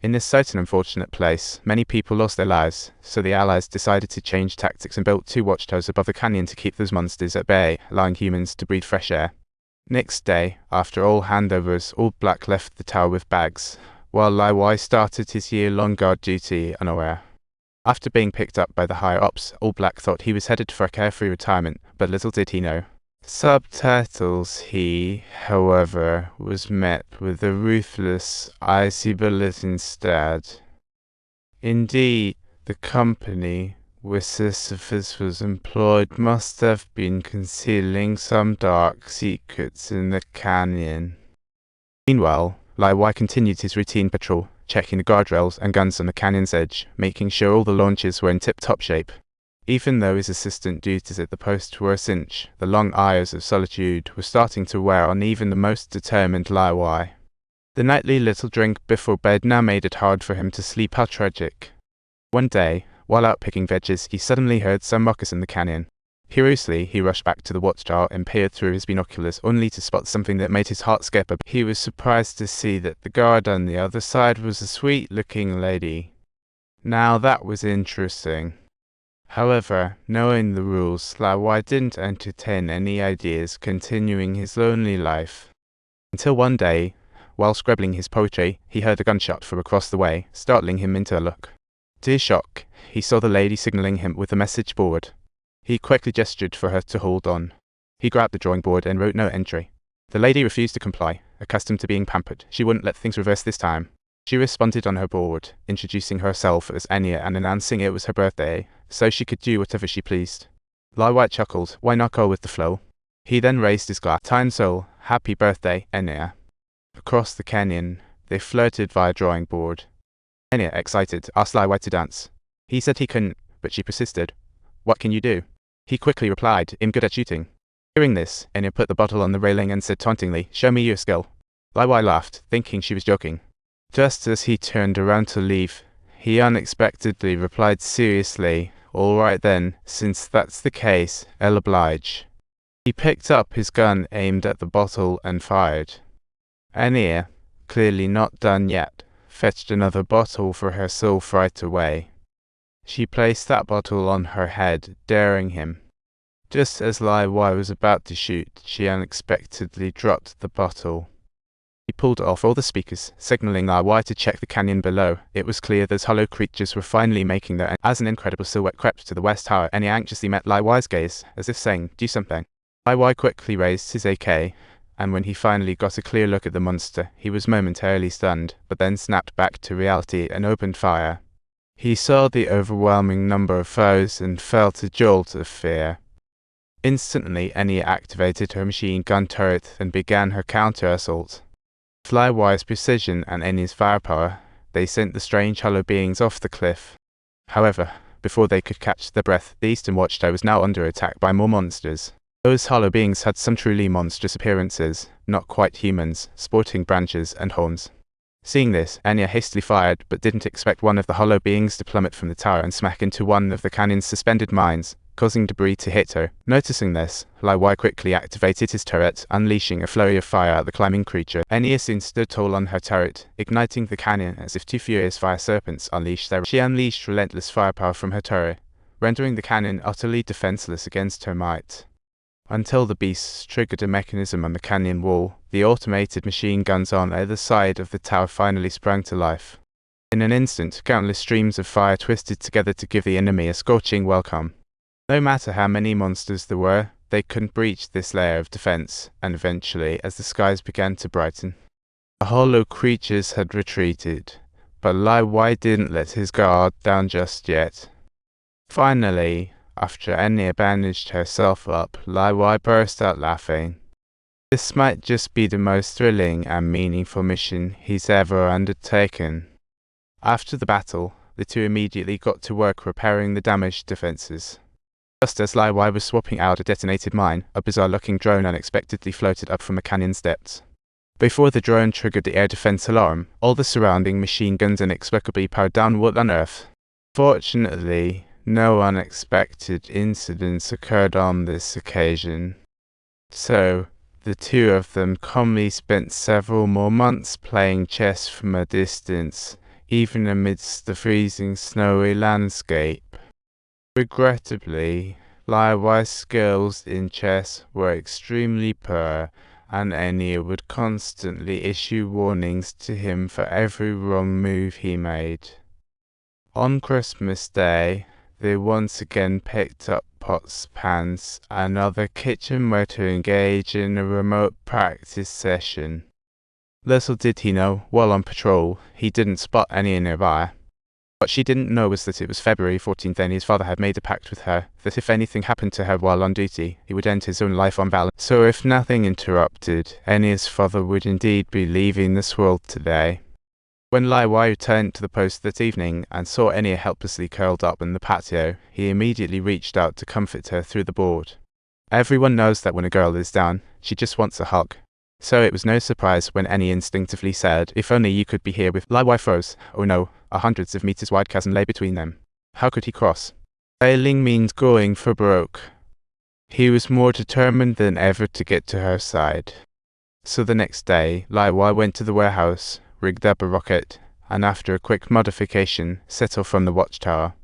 In this certain unfortunate place, many people lost their lives, so the Allies decided to change tactics and built 2 watchtowers above the canyon to keep those monsters at bay, allowing humans to breathe fresh air. Next day, after all handovers, All Black left the tower with bags, while Lai Wai started his year-long guard duty unaware. After being picked up by the higher-ups, All Black thought he was headed for a carefree retirement, but little did he know. Subtitles he, however, was met with a ruthless, icy bullet instead. Indeed, the company where Sisyphus was employed must have been concealing some dark secrets in the canyon. Meanwhile, Lai Wai continued his routine patrol, checking the guardrails and guns on the canyon's edge, making sure all the launches were in tip-top shape. Even though his assistant duties at the post were a cinch, the long hours of solitude were starting to wear on even the most determined Lai Wai. The nightly little drink before bed now made it hard for him to sleep. How tragic. One day, while out picking veggies, he suddenly heard some ruckus in the canyon. Curiously, he rushed back to the watchtower and peered through his binoculars, only to spot something that made his heart skip a bit. He was surprised to see that the guard on the other side was a sweet-looking lady. Now that was interesting. However, knowing the rules, Lai Wai didn't entertain any ideas continuing his lonely life. Until one day, while scribbling his poetry, he heard a gunshot from across the way, startling him into a look. To his shock, he saw the lady signaling him with a message board. He quickly gestured for her to hold on. He grabbed the drawing board and wrote no entry. The lady refused to comply. Accustomed to being pampered, she wouldn't let things reverse this time. She responded on her board, introducing herself as Anya and announcing it was her birthday, so she could do whatever she pleased. Lai Wai chuckled. Why not go with the flow? He then raised his glass. Time soul, happy birthday, Anya. Across the canyon, they flirted via drawing board. Anya, excited, asked Lai Wai to dance. He said he couldn't, but she persisted. What can you do? He quickly replied, I'm good at shooting. Hearing this, Anya put the bottle on the railing and said tauntingly, show me your skill. Lai Wai laughed, thinking she was joking. Just as he turned around to leave, he unexpectedly replied seriously, all right then, since that's the case, I'll oblige. He picked up his gun aimed at the bottle and fired. Anya, clearly not done yet, fetched another bottle for herself right away. She placed that bottle on her head, daring him. Just as Lai Wai was about to shoot, she unexpectedly dropped the bottle. He pulled off all the speakers, signaling Lai Wai to check the canyon below. It was clear those hollow creatures were finally making their end. As an incredible silhouette crept to the west tower, Anya anxiously met Lai Wai's gaze, as if saying, do something. Lai Wai quickly raised his AK, and when he finally got a clear look at the monster, he was momentarily stunned, but then snapped back to reality and opened fire. He saw the overwhelming number of foes and felt a jolt of fear. Instantly, Anya activated her machine gun turret and began her counter-assault. With Lai Wai's precision and Anya's firepower, they sent the strange hollow beings off the cliff. However, before they could catch their breath, the eastern watchtower was now under attack by more monsters. Those hollow beings had some truly monstrous appearances, not quite humans, sporting branches and horns. Seeing this, Anya hastily fired, but didn't expect one of the hollow beings to plummet from the tower and smack into one of the canyon's suspended mines, causing debris to hit her. Noticing this, Lai Wai quickly activated his turret, unleashing a flurry of fire at the climbing creature. Anya soon stood tall on her turret, igniting the canyon as if 2 furious fire serpents unleashed their. She unleashed relentless firepower from her turret, rendering the canyon utterly defenseless against her might. Until the beasts triggered a mechanism on the canyon wall, the automated machine guns on either side of the tower finally sprang to life. In an instant, countless streams of fire twisted together to give the enemy a scorching welcome. No matter how many monsters there were, they couldn't breach this layer of defense, and eventually, as the skies began to brighten, the hollow creatures had retreated, but Lai Wai didn't let his guard down just yet. Finally, after Anya bandaged herself up, Lai Wai burst out laughing. This might just be the most thrilling and meaningful mission he's ever undertaken. After the battle, the two immediately got to work repairing the damaged defenses. Just as Lai Wai was swapping out a detonated mine, a bizarre-looking drone unexpectedly floated up from the canyon's depths. Before the drone triggered the air defense alarm, all the surrounding machine guns inexplicably powered down. What on earth? Fortunately, no unexpected incidents occurred on this occasion. So, the two of them calmly spent several more months playing chess from a distance, even amidst the freezing snowy landscape. Regrettably, Lai Wei's skills in chess were extremely poor, and Enya would constantly issue warnings to him for every wrong move he made. On Christmas Day, they once again picked up pots, pans, and other kitchenware to engage in a remote practice session. Little did he know, while on patrol, he didn't spot Enya nearby. What she didn't know was that it was February 14th. Enya's father had made a pact with her that if anything happened to her while on duty, he would end his own life on Valor. So if nothing interrupted, Enya's father would indeed be leaving this world today. When Lai Wai returned to the post that evening and saw Enya helplessly curled up in the patio, he immediately reached out to comfort her through the board. Everyone knows that when a girl is down, she just wants a hug. So it was no surprise when Enya instinctively said, "If only you could be here with..." Lai Wai froze. Oh no, a hundreds of meters wide chasm lay between them. How could he cross? Failing means going for broke. He was more determined than ever to get to her side. So the next day, Lai Wai went to the warehouse, rigged up a rocket, and after a quick modification, set off from the Watchtower.